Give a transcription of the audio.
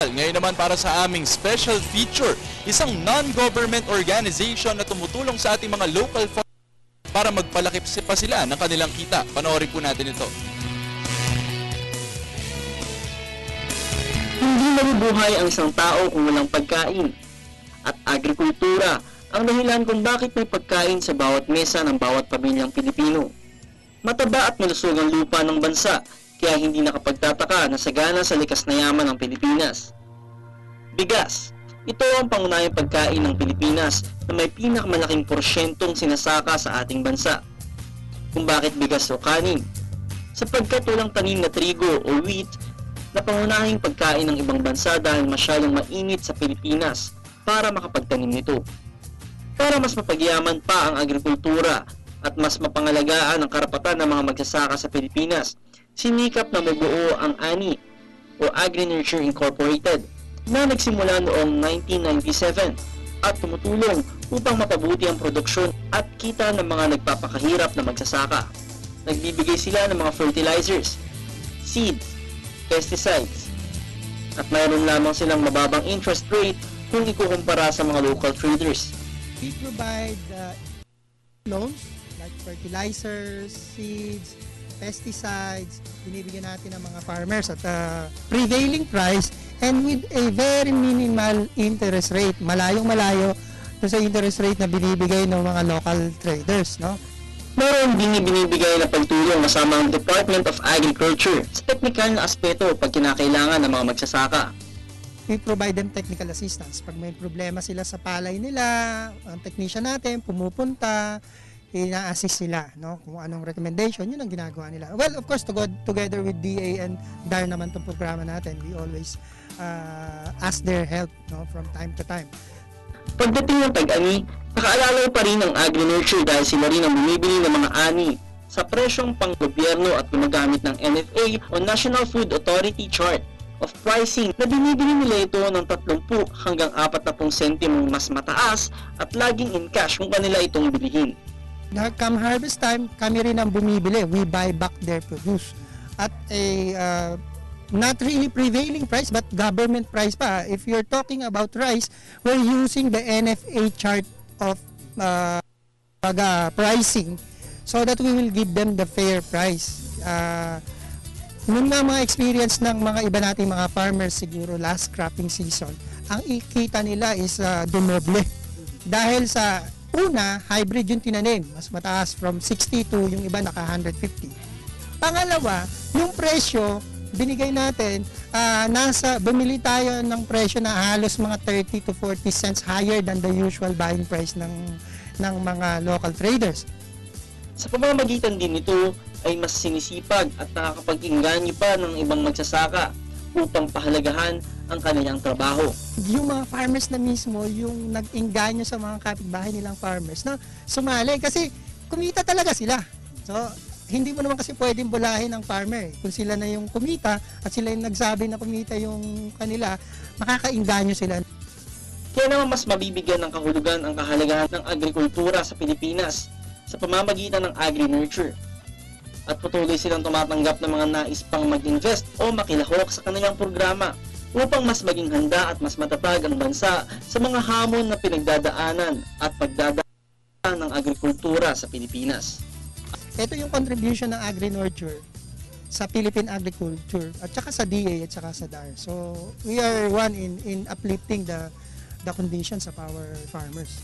Ngayon naman para sa aming special feature, isang non-government organization na tumutulong sa ating mga local farmers para magpalaki pa sila ng kanilang kita. Panoorin po natin ito. Hindi mabubuhay ang isang tao kung walang pagkain. At agrikultura ang dahilan kung bakit may pagkain sa bawat mesa ng bawat pamilyang Pilipino. Mataba at malusog ang lupa ng bansa, kaya hindi nakapagtataka na sagana sa likas na yaman ng Pilipinas. Bigas. Ito ang pangunahing pagkain ng Pilipinas na may pinakamalaking porsyentong sinasaka sa ating bansa. Kung bakit bigas o kanin? Sapagkat walang tanim na trigo o wheat na pangunahing pagkain ng ibang bansa dahil masyadong mainit sa Pilipinas para makapagtanim nito. Para mas mapagyaman pa ang agrikultura at mas mapangalagaan ang karapatan ng mga magsasaka sa Pilipinas, sinikap na mabuo ang ANI o Agri-Nurture Incorporated na nagsimula noong 1997 at tumutulong upang mapabuti ang produksyon at kita ng mga nagpapakahirap na magsasaka. Nagbibigay sila ng mga fertilizers, seeds, pesticides, at mayroon lamang silang mababang interest rate kung ikukumpara sa mga local traders. We provide loans like fertilizers, seeds, pesticides, binibigyan natin ng mga farmers at prevailing price and with a very minimal interest rate, malayong-malayo sa interest rate na binibigay ng mga local traders, no? Meron din binibigay na pagtulong kasama ang Department of Agriculture sa teknikal na aspeto pag kinakailangan ng mga magsasaka. We provide them technical assistance. Pag may problema sila sa palay nila, ang technician natin pumupunta, ina-assist sila, no? Kung anong recommendation, yun ang ginagawa nila. Well, of course, together with DA and DAR naman itong programa natin, we always ask their help, no, from time to time. Pagdating ng tag-ani, nakaalala pa rin ang Agri-Nurture dahil sila rin ang bumibili ng mga ani sa presyong pang-gobyerno at gumagamit ng NFA o National Food Authority Chart of Pricing na binibili nila ito ng 30 hanggang 40 sentimong mas mataas at laging in cash kung kanila itong bilihin. Come harvest time, kami rin ang bumibili. We buy back their produce at a not really prevailing price but government price pa. If you're talking about rice, we're using the NFA chart of pricing so that we will give them the fair price. Nung mga experience ng mga iba nating mga farmers siguro last cropping season, ang ikita nila is dumoble. Dahil sa una, hybrid yung tinanim, mas mataas from 60 to yung iba naka 150. Pangalawa, yung presyo binigay natin, bumili tayo ng presyo na halos mga 30 to 40 cents higher than the usual buying price ng mga local traders. Sa pamamagitan din nito ay mas sinisipag at nakakapag-inganyo pa ng ibang magsasaka upang pahalagahan ang kanilang trabaho. Yung mga farmers na mismo, yung nag-inganyo sa mga kapitbahay nilang farmers na sumali kasi kumita talaga sila. So, hindi mo naman kasi pwedeng bulahin ng farmer. Kung sila na yung kumita at sila yung nagsabi na kumita yung kanila, makakainganyo sila. Kaya naman mas mabibigyan ng kahulugan ang kahalagahan ng agrikultura sa Pilipinas sa pamamagitan ng Agri-Nurture. At patuloy silang tumatanggap ng mga nais pang mag-invest o makilahok sa kanilang programa upang mas maging handa at mas matatag ang bansa sa mga hamon na pinagdadaanan at pagdadaan ng agrikultura sa Pilipinas. Ito yung contribution ng Agri-Nurture sa Philippine Agriculture at saka sa DA at saka sa DAR. So we are one in uplifting the conditions of our farmers.